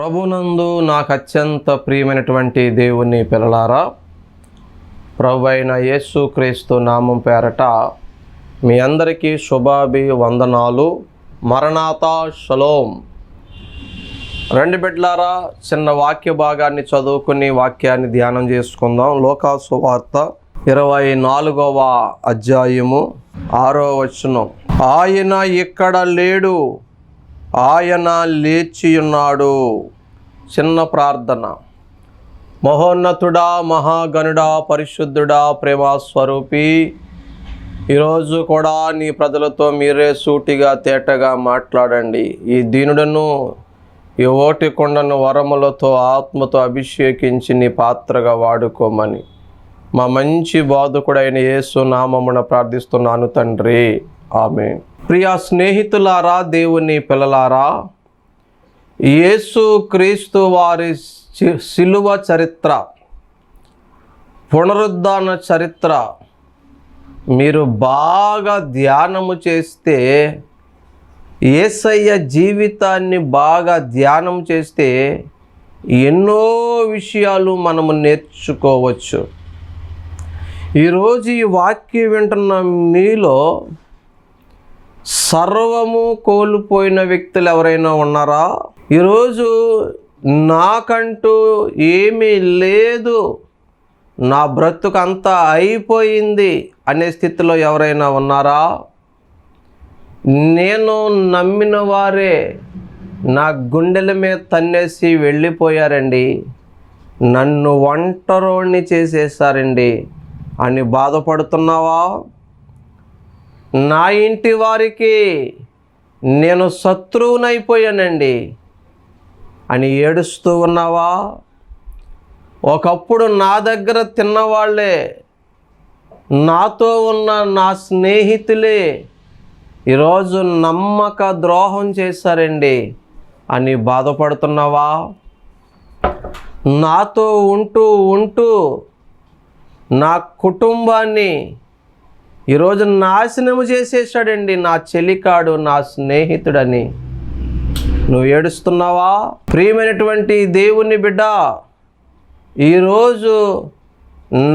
ప్రభునందు నాకు అత్యంత ప్రియమైనటువంటి దేవుని పిల్లలారా, ప్రభు అయిన యేసుక్రీస్తు నామం పేరట మీ అందరికీ శుభాభివందనాలు. మరణాతా షలోం. రెండు బిడ్డలారా, చిన్న వాక్య భాగాన్ని చదువుకుని వాక్యాన్ని ధ్యానం చేసుకుందాం. లూకా సువార్త 24వ అధ్యాయము 6వ వచనం. ఆయన ఇక్కడ లేడు, ఆయన లేచి ఉన్నాడు. చిన్న ప్రార్థన. మహోన్నతుడా, మహాగణుడా, పరిశుద్ధుడా, ప్రేమస్వరూపి, ఈరోజు కూడా నీ ప్రజలతో మీరే సూటిగా తేటగా మాట్లాడండి. ఈ దీనుడను, ఈ ఓటి కొండను వరములతో ఆత్మతో అభిషేకించి నీ పాత్రగా వాడుకోమని మా మంచి బోధకుడైన యేసు నామమున ప్రార్థిస్తున్నాను తండ్రి, ఆమేన్. ప్రియ స్నేహితులారా, దేవుని పిల్లలారా, యేసు క్రీస్తు వారి శిలువ చరిత్ర, పునరుద్ధాన చరిత్ర మీరు బాగా ధ్యానము చేస్తే, యేసయ్య జీవితాన్ని బాగా ధ్యానం చేస్తే ఎన్నో విషయాలు మనము నేర్చుకోవచ్చు. ఈరోజు ఈ వాక్యం వింటున్న మీలో సర్వము కోల్పోయిన వ్యక్తులు ఎవరైనా ఉన్నారా? ఈరోజు నాకంటూ ఏమీ లేదు, నా బ్రతుకు అంతా అయిపోయింది అనే స్థితిలో ఎవరైనా ఉన్నారా? నేను నమ్మిన వారే నా గుండెల మీద తన్నేసి వెళ్ళిపోయారండి, నన్ను ఒంటరోణ్ణి చేసేసారండి అని బాధపడుతున్నావా? నా ఇంటి వారికి నేను శత్రువునైపోయానండి అని ఏడుస్తూ ఉన్నావా? ఒకప్పుడు నా దగ్గర తిన్నవాళ్లే, నాతో ఉన్న నా స్నేహితులే ఈరోజు నమ్మక ద్రోహం చేశారండి అని బాధపడుతున్నావా? నాతో ఉంటూ నా కుటుంబాన్ని ఈరోజు నాశనము చేసేసాడండి నా చెలికాడు, నా స్నేహితుడని నువ్వు ఏడుస్తున్నావా? ప్రియమైనటువంటి దేవుని బిడ్డ, ఈరోజు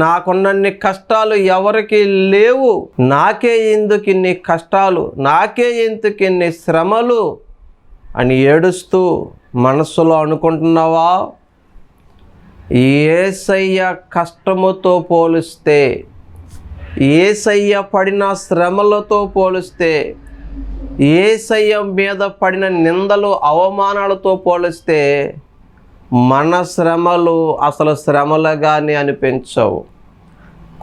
నాకున్నన్ని కష్టాలు ఎవరికి లేవు, నాకే ఎందుకు ఇన్ని కష్టాలు, నాకే ఎందుకు ఇన్ని శ్రమలు అని ఏడుస్తూ మనస్సులో అనుకుంటున్నావా? యేసయ్య కష్టముతో పోలిస్తే, యేసయ్య పడిన శ్రమలతో పోలిస్తే, యేసయ్య మీద పడిన నిందలు అవమానాలతో పోలిస్తే మన శ్రమలు అసలు శ్రమలుగానే అనిపించవు.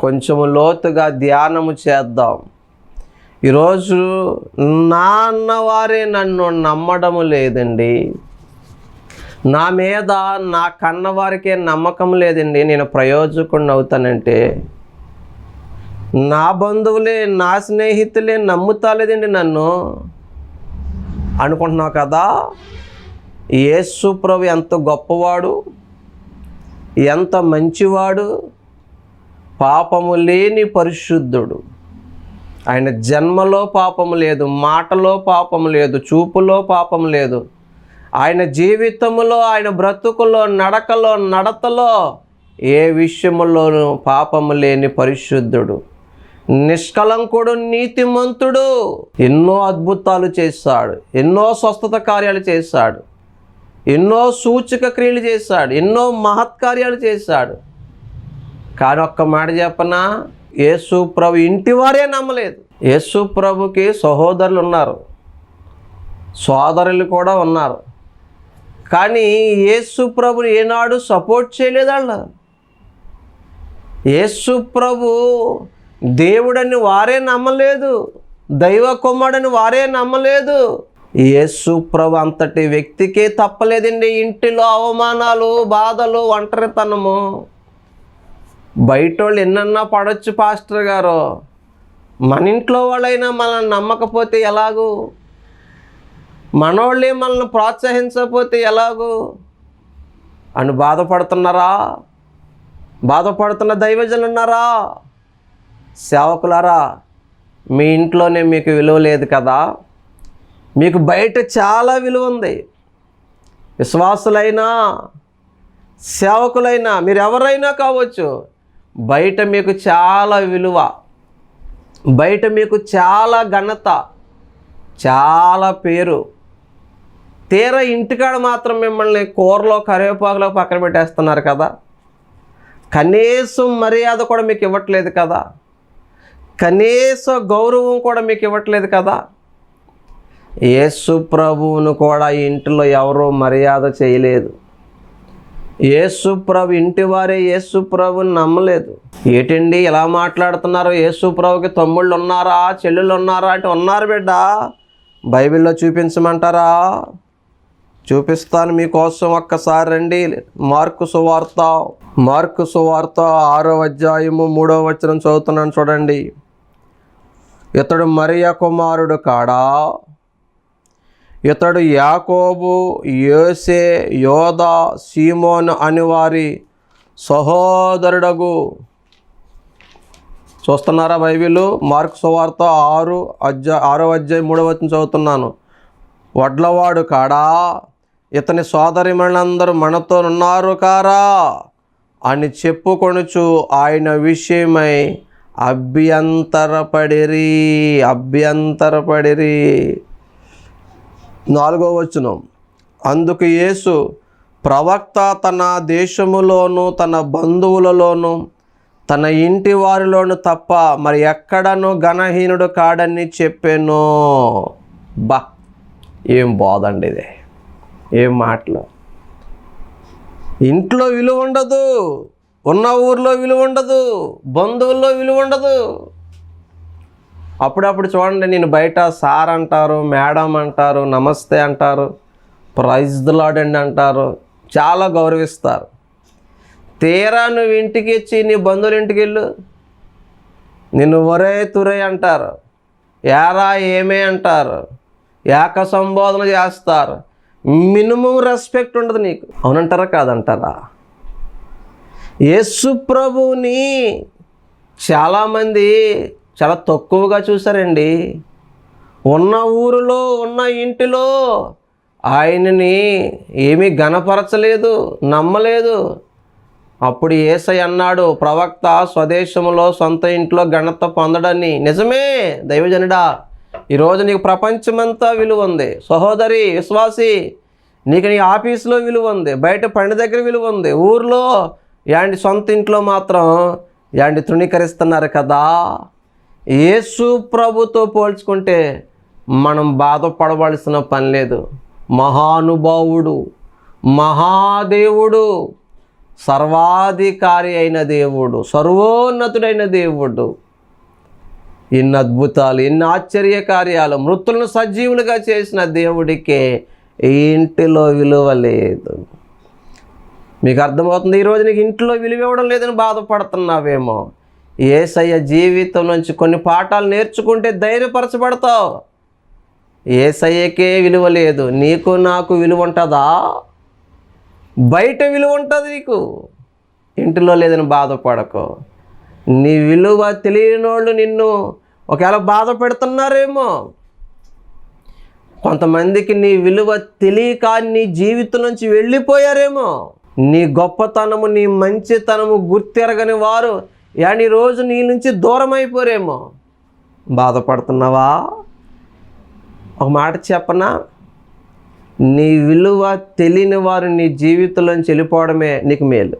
కొంచెము లోతుగా ధ్యానము చేద్దాం. ఈరోజు నా అన్నవారే నన్ను నమ్మడము లేదండి, నా మీద నా కన్నవారికే నమ్మకం లేదండి, నేను ప్రయోజకుడిని అవుతానంటే, నా బంధువులే, నా స్నేహితులే నమ్ముతాలేదండి నన్ను అనుకుంటున్నావు కదా? యేసు ప్రభు ఎంత గొప్పవాడు, ఎంత మంచివాడు, పాపము లేని పరిశుద్ధుడు. ఆయన జన్మలో పాపము లేదు, మాటలో పాపము లేదు, చూపులో పాపము లేదు. ఆయన జీవితంలో, ఆయన బ్రతుకులో, నడకలో, నడతలో ఏ విషయంలోనూ పాపము లేని పరిశుద్ధుడు, నిష్కలంకుడు, నీతిమంతుడు. ఎన్నో అద్భుతాలు చేశాడు, ఎన్నో స్వస్థత కార్యాలు చేశాడు, ఎన్నో సూచక క్రియలు చేశాడు, ఎన్నో మహత్కార్యాలు చేశాడు. కానీ ఒక్క మాట చెప్పనా, యేసు ప్రభు ఇంటి వారే నమ్మలేదు. యేసు ప్రభుకి సహోదరులు ఉన్నారు, సోదరులు కూడా ఉన్నారు, కానీ యేసు ప్రభుని ఏనాడు సపోర్ట్ చేయలేదు వాళ్ళు. యేసు ప్రభు దేవుడని వారే నమ్మలేదు, దైవ కుమారుడని వారే నమ్మలేదు. యేసు ప్రభు అంతటి వ్యక్తికే తప్పలేదండి ఇంటిలో అవమానాలు, బాధలు, ఒంటరితనము. బయట వాళ్ళు ఎన్నన్నా పడవచ్చు పాస్టర్ గారు, మన ఇంట్లో వాళ్ళైనా మనల్ని నమ్మకపోతే ఎలాగూ, మనోళ్ళే మనల్ని ప్రోత్సహించకపోతే ఎలాగూ అని బాధపడుతున్నారా? బాధపడుతున్న దైవజనులు ఉన్నారా? సేవకులారా, మీ ఇంట్లోనే మీకు విలువ లేదు కదా, మీకు బయట చాలా విలువ ఉంది. విశ్వాసులైనా సేవకులైనా మీరు ఎవరైనా కావచ్చు, బయట మీకు చాలా విలువ, బయట మీకు చాలా ఘనత, చాలా పేరు. తీరా ఇంటికాడ మాత్రం మిమ్మల్ని కూరలో కరివేపాకులో పక్కన పెట్టేస్తున్నారు కదా. కనీసం మర్యాద కూడా మీకు ఇవ్వట్లేదు కదా, కనీస గౌరవం కూడా మీకు ఇవ్వట్లేదు కదా. యేసు ప్రభువును కూడా ఇంటిలో ఎవరూ మర్యాద చేయలేదు. యేసు ప్రభు ఇంటి వారే యేసు ప్రభుని నమ్మలేదు. ఏంటండి ఇలా మాట్లాడుతున్నారు, యేసు ప్రభుకి తమ్ముళ్ళు ఉన్నారా, చెల్లెళ్ళు ఉన్నారా అంటే ఉన్నారు బిడ్డ. బైబిల్లో చూపించమంటారా? చూపిస్తాను మీకోసం, ఒక్కసారి రండి. మార్కు సువార్త 6వ అధ్యాయము 3వ వచనం చదువుతున్నాను చూడండి. ఇతడు మరియ కుమారుడు కాడా? ఇతడు యాకోబు, యోసే, యోదా, సీమోను అని వారి సహోదరుడగు. చూస్తున్నారా బైబిల్? మార్కు సువార్త 6వ అధ్యాయం 3వ వచనం చదువుతున్నాను. వడ్లవాడు కాడా? ఇతని సోదరిమణులందరూ మనతో ఉన్నారు కారా అని చెప్పుకొనుచు ఆయన విషయమై అభ్యంతరపడిరి. 4వ వచనం. అందుకు యేసు, ప్రవక్త తన దేశములోను తన బంధువులలోను తన ఇంటి వారిలోను తప్ప మరి ఎక్కడను ఘనహీనుడు కాడని చెప్పాను. బా, ఏం బోధండి ఇది, ఏం మాటలు. ఇంట్లో విలువ ఉండదు, ఉన్న ఊర్లో విలువ ఉండదు, బంధువుల్లో విలువ ఉండదు. అప్పుడప్పుడు చూడండి, నేను బయట సార్ అంటారు, మేడం అంటారు, నమస్తే అంటారు, ప్రైజ్ ది లార్డ్ అండి అంటారు, చాలా గౌరవిస్తారు. తీరా నువ్వు ఇంటికి ఇచ్చి నీ బంధువుల ఇంటికి వెళ్ళు, నిన్ను ఒరే తురే అంటారు, యారా ఏమే అంటారు, ఏక సంబోధన చేస్తారు. మినిమం రెస్పెక్ట్ ఉండదు నీకు. అవునంటారా కాదంటారా? యేసు ప్రభువుని చాలామంది చాలా తక్కువగా చూశారండి. ఉన్న ఊరిలో ఉన్న ఇంటిలో ఆయనని ఏమీ ఘనపరచలేదు, నమ్మలేదు. అప్పుడు యేసయ్య అన్నాడు, ప్రవక్త స్వదేశంలో సొంత ఇంట్లో ఘనత పొందడని. నిజమే దైవజనుడా, ఈరోజు నీకు ప్రపంచమంతా విలువ ఉంది. సహోదరి విశ్వాసి, నీకు నీ ఆఫీసులో విలువ ఉంది, బయట పని దగ్గర విలువ ఉంది, ఊర్లో యాండి సొంత ఇంట్లో మాత్రం యాండి తృణీకరిస్తున్నారు కదా. యేసు ప్రభుతో పోల్చుకుంటే మనం బాధపడవలసిన పని లేదు. మహానుభావుడు, మహాదేవుడు, సర్వాధికారి అయిన దేవుడు, సర్వోన్నతుడైన దేవుడు, ఇన్ని అద్భుతాలు, ఇన్ని ఆశ్చర్య కార్యాలు, మృతులను సజీవులుగా చేసిన దేవుడికే ఇంటిలో విలువ లేదు. మీకు అర్థమవుతుంది? ఈరోజు నీకు ఇంట్లో విలువ ఇవ్వడం లేదని బాధపడుతున్నావేమో. యేసయ్య జీవితం నుంచి కొన్ని పాఠాలు నేర్చుకుంటే ధైర్యపరచబడతావు. యేసయ్యకే విలువ లేదు, నీకు నాకు విలువ ఉంటుందా? బయట విలువ ఉంటుంది నీకు, ఇంటిలో లేదని బాధపడకు. నీ విలువ తెలియని వాళ్ళు నిన్ను ఒకవేళ బాధ పెడుతున్నారేమో. కొంతమందికి నీ విలువ తెలియక నీ జీవితం నుంచి వెళ్ళిపోయారేమో. నీ గొప్పతనము, నీ మంచితనము గుర్తెరగని వారు ఈ రోజు నీ నుంచి దూరం అయిపోరేమో. బాధపడుతున్నావా? ఒక మాట చెప్పనా, నీ విలువ తెలియని వారు నీ జీవితంలోంచి వెళ్ళిపోవడమే నీకు మేలు.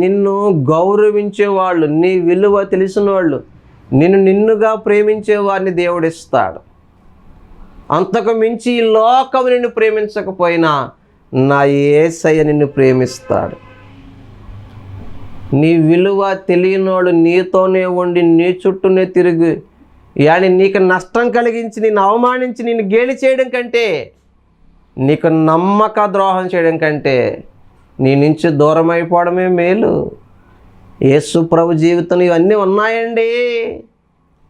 నిన్ను గౌరవించేవాళ్ళు, నీ విలువ తెలిసిన వాళ్ళు, నిన్నుగా ప్రేమించే వారిని దేవుడిస్తాడు. అంతకు మించి ఈ లోకం నిన్ను ప్రేమించకపోయినా నా యేసయ్య నిన్ను ప్రేమిస్తాడు. నీ విలువ తెలియనోడు నీతోనే ఉండి నీ చుట్టూనే తిరిగి నీకు నష్టం కలిగించి, నిన్ను అవమానించి, నిన్ను గేలి చేయడం కంటే, నీకు నమ్మక ద్రోహం చేయడం కంటే నీ నుంచి దూరం అయిపోవడమే మేలు. యేసు ప్రభు జీవితం ఇవన్నీ ఉన్నాయండి.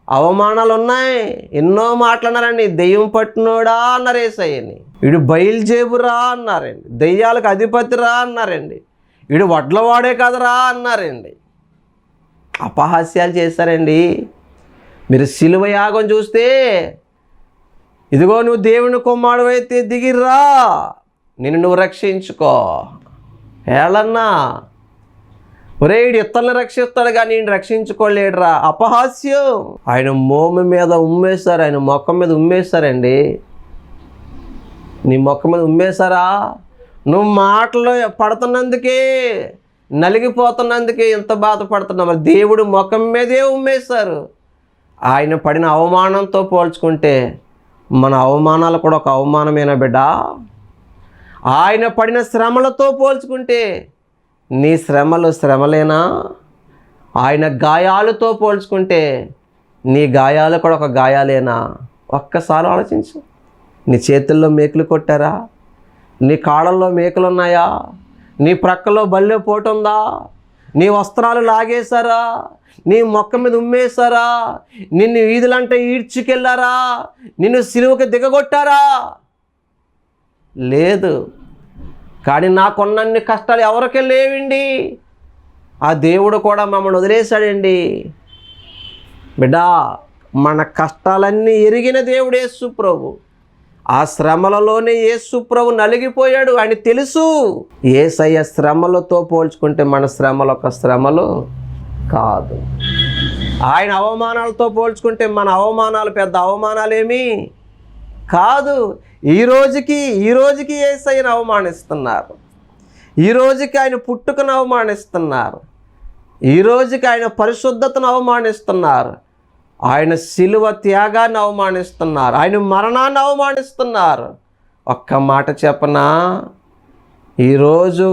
అవమానాలు ఉన్నాయి, ఎన్నో మాట్లాడారండి. దెయ్యం పట్టినోడా అన్నారు యేసయ్యని, వీడు బయలుజేబురా అన్నారండి, దెయ్యాలకు అధిపతిరా అన్నారండి, వీడు వడ్లవాడే కదరా అన్నారండి. అపహాస్యాలు చేశారండి. మీరు సిలువ యాగం చూస్తే ఇదిగో నువ్వు దేవుని కుమారుడు అయితే దిగిరా, నిన్ను నువ్వు రక్షించుకో. ఏళన్నా ఒరే ఈడు ఇతరులను రక్షిస్తాడు కానీ నేను రక్షించుకోలేడురా, అపహాస్యం. ఆయన మోము మీద ఉమ్మేశారు, ఆయన మొక్క మీద ఉమ్మేశారండి. నీ మొక్క మీద ఉమ్మేశారా? నువ్వు మాటలు పడుతున్నందుకే, నలిగిపోతున్నందుకే ఎంత బాధపడుతున్నావు. మరి దేవుడు ముఖం మీదే ఉమ్మేశారు. ఆయన పడిన అవమానంతో పోల్చుకుంటే మన అవమానాలు కూడా ఒక అవమానమేనా బిడ్డ? ఆయన పడిన శ్రమలతో పోల్చుకుంటే నీ శ్రమలు శ్రమలేనా? ఆయన గాయాలతో పోల్చుకుంటే నీ గాయాలు కూడా ఒక గాయాలేనా? ఒక్కసారి ఆలోచించు. నీ చేతుల్లో మేకులు కొట్టారా? నీ కాళ్ళల్లో మేకులు ఉన్నాయా? నీ ప్రక్కలో బల్లె పోటుందా? నీ వస్త్రాలు లాగేశారా? నీ మొక్క మీద ఉమ్మేశారా? నిన్ను వీధులంటే ఈడ్చుకెళ్ళారా? నిన్ను సిలువకి దిగగొట్టారా? లేదు. కానీ నాకున్నన్ని కష్టాలు ఎవరికే లేవండి. ఆ దేవుడు కూడా మమ్మల్ని వదిలేశాడండి. బిడ్డా, మన కష్టాలన్నీ ఎరిగిన దేవుడు యేసు ప్రభు. ఆ శ్రమలలోనే యేసు ప్రభు నలిగిపోయాడు. ఆయన తెలుసు. యేసయ్య శ్రమలతో పోల్చుకుంటే మన శ్రమలు ఒక శ్రమలు కాదు. ఆయన అవమానాలతో పోల్చుకుంటే మన అవమానాలు పెద్ద అవమానాలేమీ కాదు. ఈ రోజుకి యేసయ్యను అవమానిస్తున్నారు. ఈ రోజుకి ఆయన పుట్టుకను అవమానిస్తున్నారు. ఈ రోజుకి ఆయన పరిశుద్ధతను అవమానిస్తున్నారు. ఆయన శిలువ త్యాగాన్ని అవమానిస్తున్నారు. ఆయన మరణాన్ని అవమానిస్తున్నారు. ఒక్క మాట చెప్పనా, ఈరోజు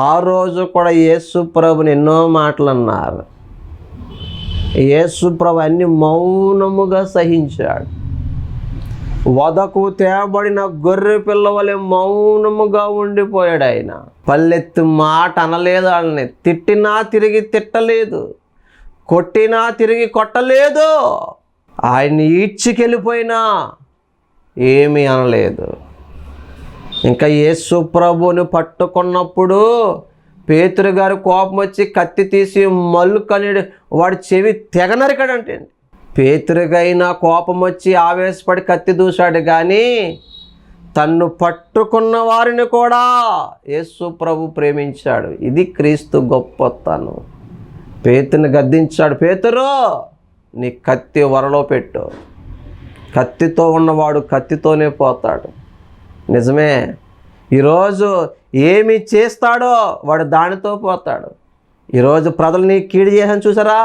ఆ రోజు కూడా యేసు ప్రభుని ఎన్నో మాటలు అన్నారు. యేసు ప్రభు అన్ని మౌనముగా సహించాడు. వదకు తేబడిన గొర్రె పిల్లవలే మౌనముగా ఉండిపోయాడు. ఆయన పల్లెత్తు మాట అనలేదు. వాళ్ళని తిట్టినా తిరిగి తిట్టలేదు, కొట్టినా తిరిగి కొట్టలేదు. ఆయన్ని ఈడ్చికెళ్ళిపోయినా ఏమీ అనలేదు. ఇంకా యేసు ప్రభుని పట్టుకున్నప్పుడు పేతురు గారు కోపం వచ్చి కత్తి తీసి మల్లుకని వాడి చెవి తెగ నరికాడంటే. పేతురుకైనా కోపం వచ్చి ఆవేశపడి కత్తి దూశాడు, కానీ తన్ను పట్టుకున్న వారిని కూడా యేసు ప్రభు ప్రేమించాడు. ఇది క్రీస్తు గొప్పతనం. పేతుని గద్దించాడు. పేతురు, నీ కత్తి వరలో పెట్టు. కత్తితో ఉన్నవాడు కత్తితోనే పోతాడు. నిజమే. ఈరోజు ఏమి చేస్తాడో వాడు దానితో పోతాడు. ఈరోజు ప్రజలు నీ కీడు చేసాను చూసారా,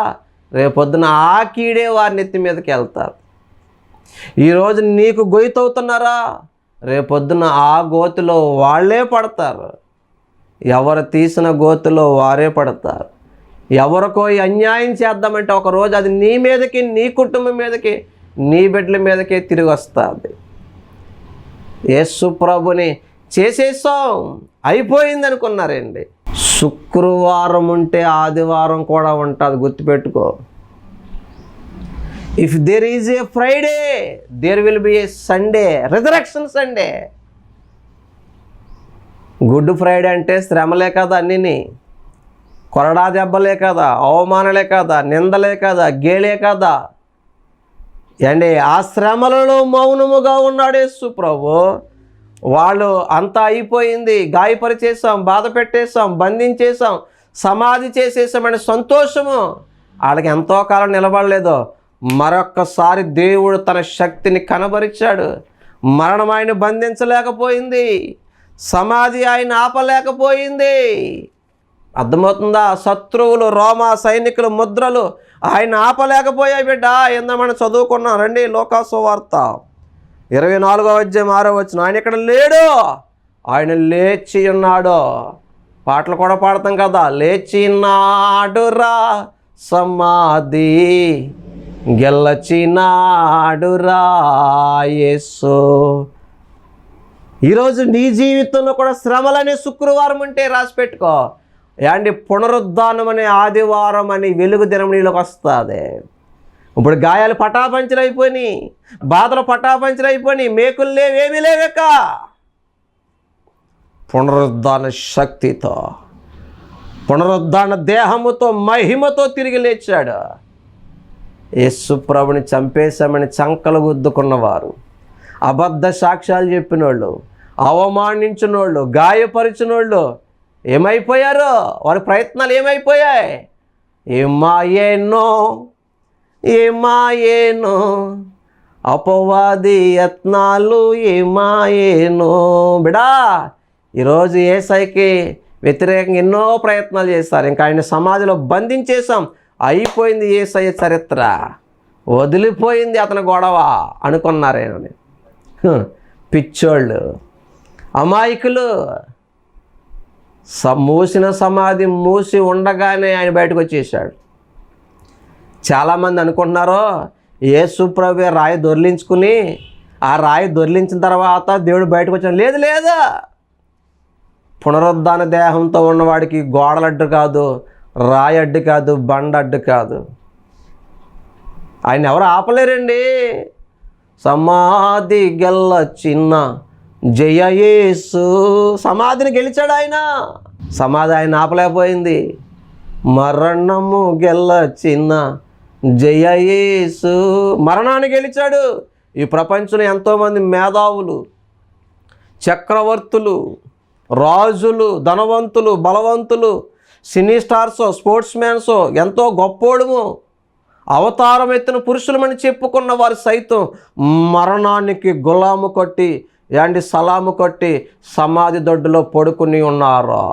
రేపొద్దున ఆ కీడే వారి నెత్తి మీదకి వెళ్తారు. ఈరోజు నీకు గొయ్యతవుతున్నారా, రేపొద్దున ఆ గోతిలో వాళ్ళే పడతారు. ఎవరు తీసిన గోతిలో వారే పడతారు. ఎవరికో అన్యాయం చేద్దామంటే ఒకరోజు అది నీ మీదకి, నీ కుటుంబం మీదకి, నీ బిడ్డల మీదకే తిరిగి వస్తుంది. యేసు ప్రభుని చేసేసాం, అయిపోయింది అనుకున్నారండి. శుక్రవారం ఉంటే ఆదివారం కూడా ఉంటుంది, గుర్తుపెట్టుకో. If there is a Friday, there will be a Sunday, resurrection Sunday. Good Friday అంటే శ్రమలే కదా, అన్నీ కొరడా దెబ్బలే కదా, అవమానాలే కదా, నిందలే కదా, గేలే కదా అండి. ఆ శ్రమలలో మౌనముగా ఉన్నాడు యేసు ప్రభు. వాళ్ళు అంతా అయిపోయింది, గాయపరిచేసాం, బాధ పెట్టేసాం, బంధించేసాం, సమాధి చేసేసామని సంతోషము వాళ్ళకి ఎంతో కాలం నిలబడలేదు. మరొక్కసారి దేవుడు తన శక్తిని కనబరిచాడు. మరణం ఆయన బంధించలేకపోయింది, సమాధి ఆయన ఆపలేకపోయింది. అర్థమవుతుందా? శత్రువులు, రోమా సైనికులు ముద్రలు ఆయన ఆపలేకపోయాయి. బిడ్డ, ఏందో మనం చదువుకున్నాం రండి, లోకాసు వార్త 24:6 ఆయన ఇక్కడ లేడు, ఆయన లేచి ఉన్నాడు. పాటలు కూడా పాడతాం కదా, లేచినాడురా సమాధి గెలచినాడురా యేసు. ఈరోజు నీ జీవితంలో కూడా శ్రమలనే శుక్రవారం ఉంటే రాసి పెట్టుకో. యాండి పునరుద్ధానం అనే ఆదివారం అని వెలుగు దినం నీలోకి వస్తుంది. ఇప్పుడు గాయాలు పటాపంచలు అయిపోయినాయి, బాధలు పటాపంచలు అయిపోయినాయి, మేకులు లేవేమీ లేవేక. పునరుద్ధాన శక్తితో, పునరుద్ధాన దేహముతో, మహిమతో తిరిగి లేచాడు. యేసు ప్రభుని చంపేశామని చంకలు గుద్దుకున్నవారు, అబద్ధ సాక్ష్యాలు చెప్పినోళ్ళు, అవమానించినోళ్ళు, గాయపరిచినోళ్ళు ఏమైపోయారు? వారి ప్రయత్నాలు ఏమైపోయాయి? ఏమాయేనో ఏమాయేనో అపవాది యత్నాలు ఏమాయేనో. బిడా, ఈరోజు యేసయ్యకి వ్యతిరేకంగా ఎన్నో ప్రయత్నాలు చేస్తారు. ఇంకా ఆయన సమాధిలో బంధించేసాం, అయిపోయింది యేసయ్య చరిత్ర, వదిలిపోయింది అతని గొడవ అనుకున్నారేమని. పిచ్చోళ్ళు, అమాయకులు. మూసిన సమాధి మూసి ఉండగానే ఆయన బయటకు వచ్చేసాడు. చాలామంది అనుకుంటున్నారు యేసు ప్రభువే రాయి దొర్లించుకుని ఆ రాయి దొర్లించిన తర్వాత దేవుడు బయటకు వచ్చాడు. లేదు లేదు, పునరుద్ధాన దేహంతో ఉన్నవాడికి గోడలడ్డు కాదు, రాయి అడ్డు కాదు, బండ అడ్డు కాదు. ఆయన ఎవరు ఆపలేరండి. సమాధి గెల్ల చిన్న జయ యేసు, సమాధిని గెలిచాడు ఆయన. సమాధి ఆయన ఆపలేకపోయింది. మరణము గెల్ల చిన్న జయ యేసు, మరణాన్ని గెలిచాడు. ఈ ప్రపంచంలో ఎంతోమంది మేధావులు, చక్రవర్తులు, రాజులు, ధనవంతులు, బలవంతులు, సినీ స్టార్స్, స్పోర్ట్స్ మ్యాన్స్, ఎంతో గొప్పోడుము, అవతారం ఎత్తిన పురుషులమని చెప్పుకున్న వారు సైతం మరణానికి గులాము కొట్టి సలాము కొట్టి సమాధి దొడ్డులో పడుకుని ఉన్నారు.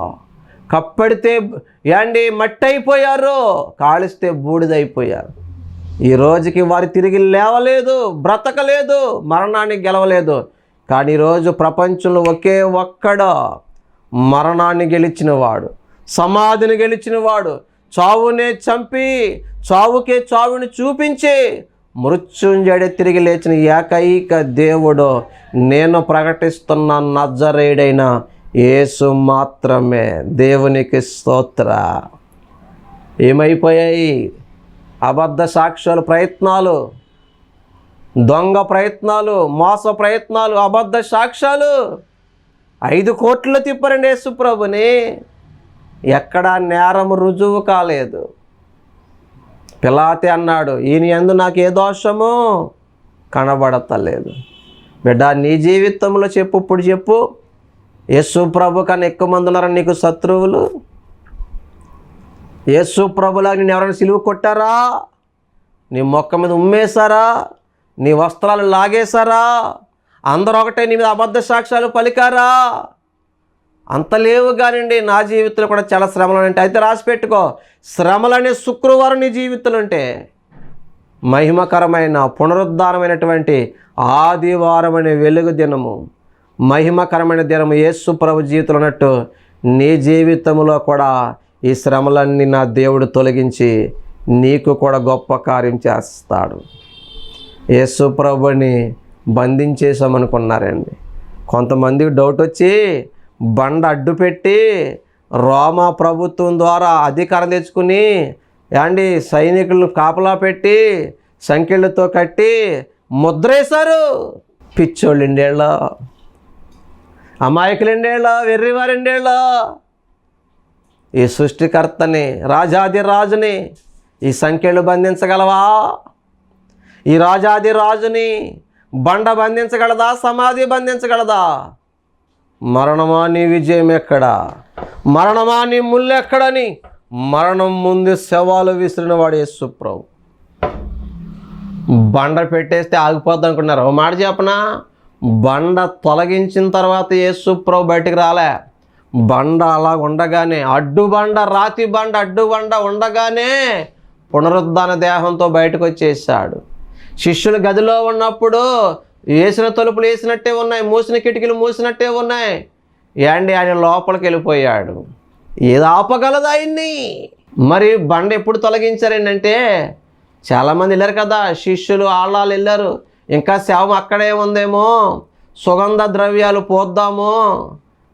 కప్పెడితే మట్టి అయిపోయారు, కాలిస్తే బూడిదైపోయారు. ఈ రోజుకి వారు తిరిగి లేవలేదు, బ్రతకలేదు, మరణాన్ని గెలవలేదు. కానీ ఈరోజు ప్రపంచంలో ఒకే ఒక్కడు మరణాన్ని గెలిచినవాడు, సమాధిని గెలిచినవాడు, చావునే చంపి చావుకే చావుని చూపించి మృత్యుంజయుడే తిరిగి లేచిన ఏకైక దేవుడు నేను ప్రకటిస్తున్న నజరేయుడైన యేసు మాత్రమే. దేవునికి స్తోత్ర. ఏమైపోయాయి? అబద్ధ సాక్ష్యాలు, ప్రయత్నాలు, దొంగ ప్రయత్నాలు, మోస ప్రయత్నాలు, అబద్ధ సాక్ష్యాలు. 5 కోట్లు తిప్పారండి యేసు ప్రభుని, ఎక్కడా నేరం రుజువు కాలేదు. పిలాతే అన్నాడు, ఈయన యందు నాకు ఏ దోషము కనబడతలేదు. బిడ్డ, నీ జీవితంలో చెప్పు, ఇప్పుడు చెప్పు. యేసు ప్రభు కన్నా ఎక్కువ మంది ఉన్నారని నీకు శత్రువులు? యేసు ప్రభులా నేను ఎవరైనా సిలువ కొట్టారా? నీ మొక్క మీద ఉమ్మేశారా? నీ వస్త్రాలు లాగేశారా? అందరూ ఒకటే నీ మీద అబద్ధ సాక్ష్యాలు పలికారా? అంత లేవు కానివ్వండి. నా జీవితంలో కూడా చాలా శ్రమలు ఉంటాయి. అయితే రాసి పెట్టుకో, శ్రమలనే శుక్రవారం నీ జీవితంలో ఉంటే మహిమకరమైన పునరుద్ధానమైనటువంటి ఆదివారం అనే వెలుగు దినము, మహిమకరమైన దినము యేసు ప్రభు జీవితంలో ఉన్నట్టు నీ జీవితంలో కూడా ఈ శ్రమలన్నీ నా దేవుడు తొలగించి నీకు కూడా గొప్ప కార్యం చేస్తాడు. యేసు ప్రభుని బంధించేసామనుకున్నారండి. కొంతమందికి డౌట్ వచ్చి బండ అడ్డు పెట్టి రోమా ప్రభుత్వం ద్వారా అధికారం తెచ్చుకుని సైనికులను కాపలా పెట్టి సంఖ్యలతో కట్టి ముద్రేశారు. పిచ్చోళ్ళిండేళ్ళ, అమాయకులిండేళ్ళ, వెర్రివారిండేళ్ళ. ఈ సృష్టికర్తని, రాజాది రాజుని ఈ సంఖ్యలు బంధించగలవా? ఈ రాజాది రాజుని బండ బంధించగలదా? సమాధి బంధించగలదా? మరణమా నీ విజయం ఎక్కడా? మరణమా నీ ముళ్ళు ఎక్కడని మరణం ముందు శవాలు విసిరిన వాడు యేసు ప్రభు. బండ పెట్టేస్తే ఆగిపోద్ది అనుకున్నారు. ఓ మాట చెప్పనా, బండ తొలగించిన తర్వాత యేసు ప్రభు బయటికి రాలే. బండ అలా ఉండగానే, అడ్డు బండ, రాతి బండ, అడ్డు బండ ఉండగానే పునరుద్ధాన దేహంతో బయటకు వచ్చేసాడు. శిష్యులు గదిలో ఉన్నప్పుడు వేసిన తలుపులు వేసినట్టే ఉన్నాయి, మూసిన కిటికీలు మూసినట్టే ఉన్నాయి. ఆయన లోపలికి వెళ్ళిపోయాడు. ఏది ఆపగలదు ఆయన్ని? మరి బండ ఎప్పుడు తొలగించారంటే, చాలామంది వెళ్ళారు కదా, శిష్యులు ఆళ్ళాలు వెళ్ళారు. ఇంకా శవం అక్కడే ఉందేమో, సుగంధ ద్రవ్యాలు పోద్దాము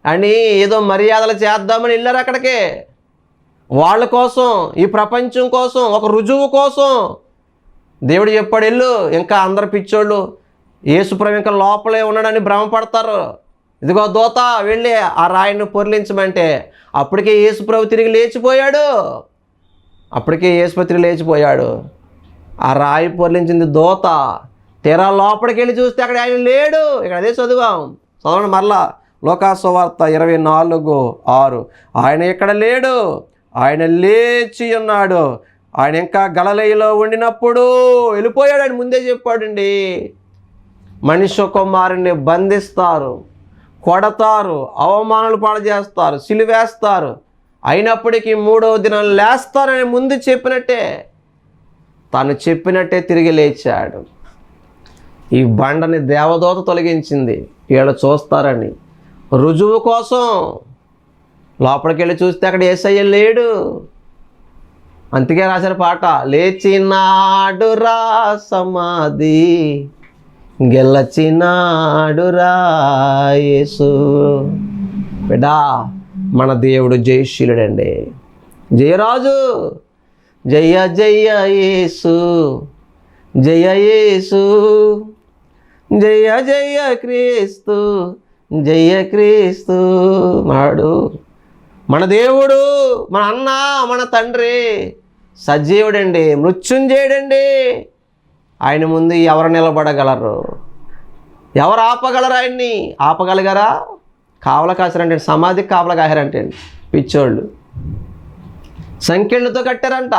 అని ఏదో మర్యాదలు చేద్దామని వెళ్ళారు అక్కడికి. వాళ్ళ కోసం, ఈ ప్రపంచం కోసం, ఒక రుజువు కోసం దేవుడు చెప్పాడు వెళ్ళు. ఇంకా అందరు పిచ్చోళ్ళు యేసుప్రభు ఇంకా లోపలే ఉన్నాడని భ్రమపడతారు. ఇదిగో దూత వెళ్ళి ఆ రాయిని పొర్లించమంటే అప్పటికే యేసుప్రభు తిరిగి లేచిపోయాడు. ఆ రాయి పొర్లించింది దూత. తీరా లోపలికి వెళ్ళి చూస్తే అక్కడ ఆయన లేడు. ఇక్కడ అదే చదివాం, చదవండి మరలా. లోకాసువార్త 24:6. ఆయన ఇక్కడ లేడు, ఆయన లేచి ఉన్నాడు. ఆయన ఇంకా గలిలయలో ఉండినప్పుడు వెళ్ళిపోయాడు. ఆయన ముందే చెప్పాడండి. మనిషి కుమారుని బంధిస్తారు, కొడతారు, అవమానాలు పాడు చేస్తారు, సిలువేస్తారు, అయినప్పటికీ 3వ దినం లేస్తారని ముందు చెప్పినట్టే, తను చెప్పినట్టే తిరిగి లేచాడు. ఈ బండని దేవదూత తొలగించింది వీళ్ళు చూస్తారని రుజువు కోసం. లోపలికి వెళ్ళి చూస్తే అక్కడ యేసయ్య లేడు. అందుకే రాశారు పాట, లేచినాడురా సమాధి గెలచినాడురా యేసు. బిడ్డా, మన దేవుడు జయశీలుడండి, జయరాజు. జయ జయ యేసు, జయ యేసు, జయ జయ క్రీస్తు, జయ క్రీస్తు. మన దేవుడు, మన అన్న, మన తండ్రి సజీవుడండి, మృత్యుంజయుడండి. ఆయన ముందు ఎవరు నిలబడగలరు? ఎవరు ఆపగలరు? ఆయన్ని ఆపగలిగారా? కావల కాసారంటే, సమాధికి కావల కాసారంటే పిచ్చోళ్ళు. సంఖ్యలతో కట్టారంట,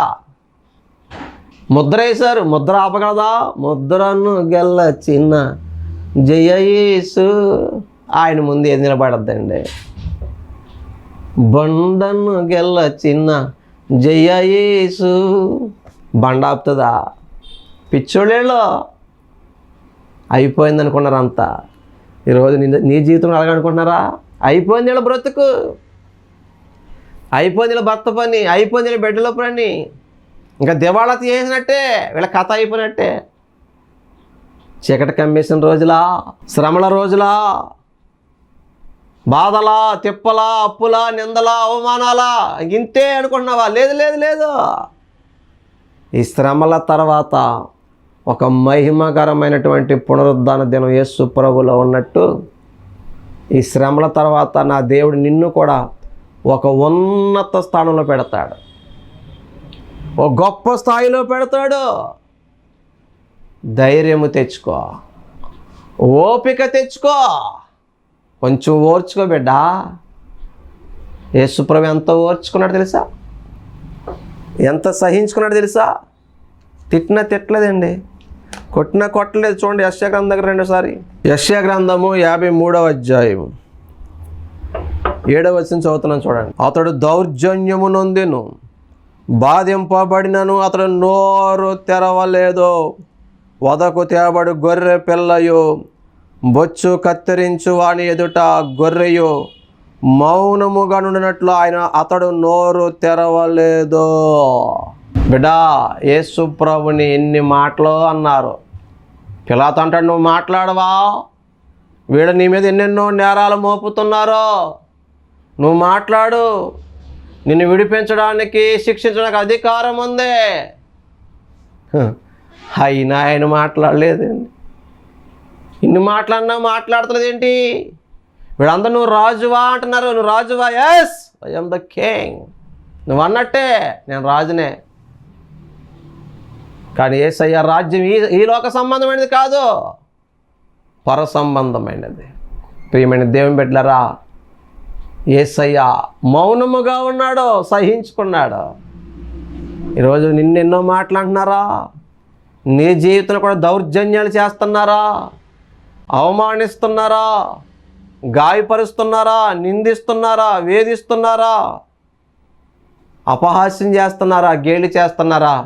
ముద్ర వేశారు. ముద్ర ఆపగలదా? ముద్రను గెలచిన జయ యేసు. ఆయన ముందు ఏది నిలబడద్దండి? బండను గెలచిన జయ యేసు. బండ ఆపుతుందా? పిచ్చోళ్ళేళ్ళు అయిపోయింది అనుకున్నారు అంతా. ఈరోజు నీ జీవితంలో అలాగనుకుంటున్నారా? అయిపోయింది వీళ్ళ బ్రతుకు, అయిపోయింది వీళ్ళ భర్త పని, అయిపోయింది వీళ్ళ బిడ్డల పని, ఇంకా దివాళా చేసినట్టే, వీళ్ళ కథ అయిపోయినట్టే. చీకటి కమ్మేసిన రోజులా, శ్రమల రోజులా, బాధలా, తిప్పలా, అప్పులా, నిందలా, అవమానాలా, ఇంతే అనుకుంటున్నావా? లేదు లేదు లేదు. ఈ శ్రమల తర్వాత ఒక మహిమకరమైనటువంటి పునరుద్ధాన దినం యేసు ప్రభువులో ఉన్నట్టు, ఈ శ్రమల తర్వాత నా దేవుడు నిన్ను కూడా ఒక ఉన్నత స్థానంలో పెడతాడు, ఒక గొప్ప స్థాయిలో పెడతాడు. ధైర్యము తెచ్చుకో, ఓపిక తెచ్చుకో, కొంచెం ఓర్చుకో బిడ్డా. యేసుప్రభు ఎంత ఓర్చుకున్నాడు తెలుసా? ఎంత సహించుకున్నాడు తెలుసా? తిట్టినా తిట్టలేదండి, కొట్టినా కొట్టలేదు. చూడండి యెషయా గ్రంథం దగ్గర రెండోసారి, యెషయా గ్రంథము 53వ అధ్యాయం 7వ వచనం చదువుతున్నాను చూడండి. అతడు దౌర్జన్యము నొందెను, బాధింపబడినను అతడు నోరు తెరవలేదు. వదకు తేబడు గొర్రె పిల్లయు, బొచ్చు కత్తిరించు వాని ఎదుట గొర్రెయు మౌనముగా నుండినట్లు అతడు నోరు తెరవలేదు. బిడ్డా, యేసు ప్రభుని ఎన్ని మాటలు అన్నారు. పిలాతు అంటాడు, నువ్వు మాట్లాడవా? వీడు నీ మీద ఎన్నెన్నో నేరాలు మోపుతున్నారో, నువ్వు మాట్లాడు, నిన్ను విడిపించడానికి, శిక్షించడానికి అధికారం ఉంది. అయినా ఆయన మాట్లాడలేదండి. ఇన్ని మాట్లాడినా మాట్లాడుతున్నది ఏంటి? వీళ్ళందరూ నువ్వు రాజువా అంటున్నారు. నువ్వు రాజువా? Yes, I am the king. నువ్వు అన్నట్టే నేను రాజునే. కానీ యేసయ్య రాజ్యం ఈ లోక సంబంధమైనది కాదు, పర సంబంధమైనది. ప్రియమైన దేవుని బిడ్డలారా, యేసయ్య మౌనముగా ఉన్నాడు, సహించుకున్నాడు. ఈరోజు నిన్నెన్నో మాట్లాడుతున్నారా? నీ జీవితంలో కూడా దౌర్జన్యాలు చేస్తున్నారా? అవమానిస్తున్నారా? గాయపరుస్తున్నారా? నిందిస్తున్నారా? వేధిస్తున్నారా? అపహాస్యం చేస్తున్నారా? గేలి చేస్తున్నారా?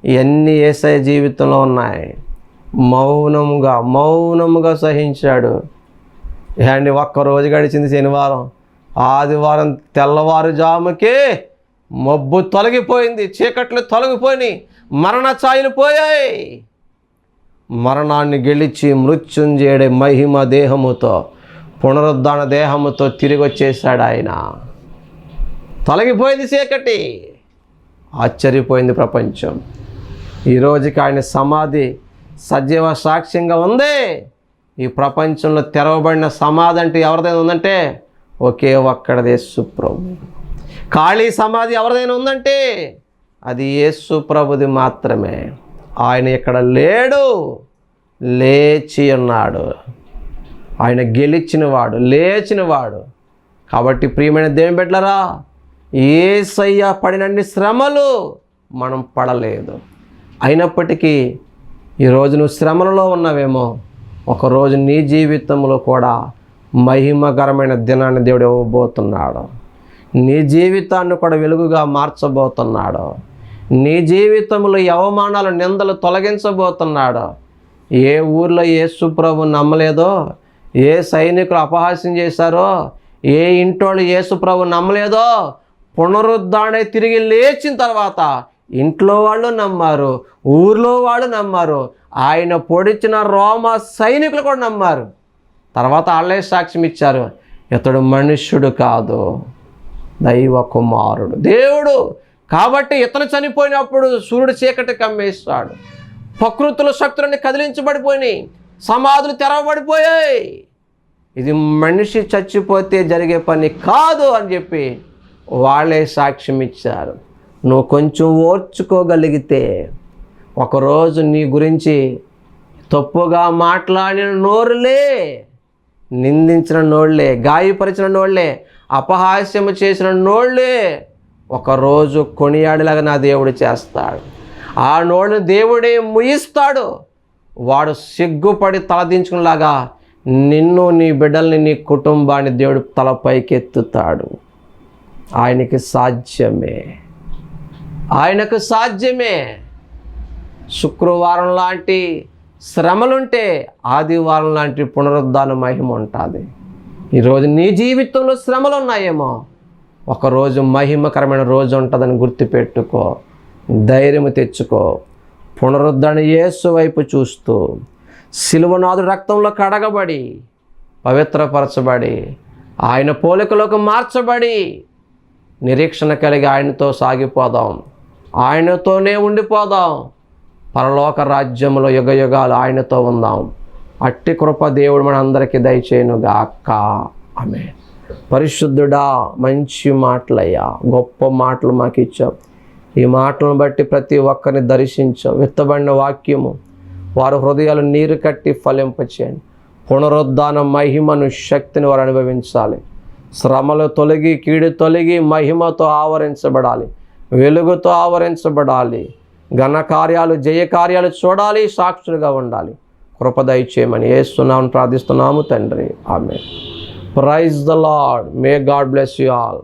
ఇవన్నీ యేసయ్య జీవితంలో ఉన్నాయి. మౌనముగా సహించాడు. అండి, ఒక్కరోజు గడిచింది శనివారం, ఆదివారం తెల్లవారుజాముకి మబ్బు తొలగిపోయింది, చీకట్లు తొలగిపోయినాయి, మరణ ఛాయలు పోయాయి. మరణాన్ని గెలిచి మృత్యుంజయుడే మహిమ దేహముతో, పునరుద్ధాన దేహముతో తిరిగి వచ్చేసాడు ఆయన. తొలగిపోయింది చీకటి, ఆశ్చర్యపోయింది ప్రపంచం. ఈరోజుకి ఆయన సమాధి సజీవ సాక్ష్యంగా ఉంది. ఈ ప్రపంచంలో తెరవబడిన సమాధి అంటే ఎవరిదైనా ఉందంటే ఒకే ఒక్కడిది, యేసు ప్రభు. ఖాళీ సమాధి ఎవరిదైనా ఉందంటే అది యేసు ప్రభుది మాత్రమే. ఆయన ఇక్కడ లేడు, లేచి ఉన్నాడు. ఆయన గెలిచినవాడు, లేచినవాడు. కాబట్టి ప్రియమైన దేవుని బిడ్డలారా, యేసయ్య పడినన్ని శ్రమలు మనం పడలేదు. అయినప్పటికీ ఈరోజు నువ్వు శ్రమలలో ఉన్నావేమో, ఒకరోజు నీ జీవితంలో కూడా మహిమకరమైన దినాన్ని దేవుడు ఇవ్వబోతున్నాడు. నీ జీవితాన్ని కూడా వెలుగుగా మార్చబోతున్నాడు. నీ జీవితంలో ఈ అవమానాలు, నిందలు తొలగించబోతున్నాడు. ఏ ఊర్లో యేసు ప్రభు నమ్మలేదో, ఏ సైనికులు అపహాస్యం చేశారో, ఏ ఇంటోళ్ళు యేసు ప్రభు నమ్మలేదో, పునరుద్ధరణ తిరిగి లేచిన తర్వాత ఇంట్లో వాళ్ళు నమ్మారు, ఊర్లో వాళ్ళు నమ్మారు, ఆయన పొడిచిన రోమా సైనికులు కూడా నమ్మారు. తర్వాత వాళ్ళే సాక్ష్యం ఇచ్చారు, ఇతడు మనుష్యుడు కాదు, దైవ కుమారుడు, దేవుడు. కాబట్టి ఇతను చనిపోయినప్పుడు సూర్యుడు చీకటి కమ్మేస్తాడు, ప్రకృతుల శక్తులన్నీ కదిలించబడిపోయినాయి, సమాధులు తెరవబడిపోయాయి. ఇది మనిషి చచ్చిపోతే జరిగే పని కాదు అని చెప్పి వాళ్ళే సాక్ష్యం ఇచ్చారు. నువ్వు కొంచెం ఓర్చుకోగలిగితే ఒకరోజు నీ గురించి తప్పుగా మాట్లాడిన నోరులే, నిందించిన నోళ్ళే, గాయపరిచిన నోళ్ళే, అపహాస్యము చేసిన నోళ్ళే ఒకరోజు కొనియాడిలాగా నా దేవుడు చేస్తాడు. ఆ నోళ్ళని దేవుడే ముయిస్తాడు. వాడు సిగ్గుపడి తలదించుకునేలాగా నిన్ను, నీ బిడ్డల్ని, నీ కుటుంబాన్ని దేవుడు తలపైకెత్తుతాడు. ఆయనకి సాధ్యమే, ఆయనకు సాధ్యమే. శుక్రవారం లాంటి శ్రమలుంటే ఆదివారం లాంటి పునరుద్ధాన మహిమ ఉంటుంది. ఈరోజు నీ జీవితంలో శ్రమలు ఉన్నాయేమో, ఒకరోజు మహిమకరమైన రోజు ఉంటుందని గుర్తుపెట్టుకో, ధైర్యం తెచ్చుకో. పునరుద్ధరణ యేసు వైపు చూస్తూ, శిలువనాథుడి రక్తంలో కడగబడి, పవిత్రపరచబడి, ఆయన పోలికలోకి మార్చబడి, నిరీక్షణ కలిగి ఆయనతో సాగిపోదాం, ఆయనతోనే ఉండిపోదాం. పరలోక రాజ్యంలో యుగయుగాలు ఆయనతో ఉందాం. అట్టి కృప దేవుడు మన అందరికీ దయచేయునుగాక. ఆమేన్. పరిశుద్ధుడా, మంచి మాటలయ్యా, గొప్ప మాటలు మాకు ఇచ్చావు. ఈ మాటలను బట్టి ప్రతి ఒక్కరిని దర్శించావు. విత్తబడిన వాక్యము వారి హృదయాలు నీరు కట్టి ఫలింపచేయండి. పునరుద్ధాన మహిమను, శక్తిని వారు అనుభవించాలి. శ్రమలు తొలగి, కీడు తొలగి, మహిమతో ఆవరించబడాలి, వెలుగుతో ఆవరించబడాలి. ఘనకార్యాలు, జయకార్యాలు చూడాలి, సాక్షులుగా ఉండాలి. కృప దయచేయమని యేసునామమున ప్రార్థిస్తున్నాము తండ్రి. ఆమేన్. Praise the Lord. May God bless you all.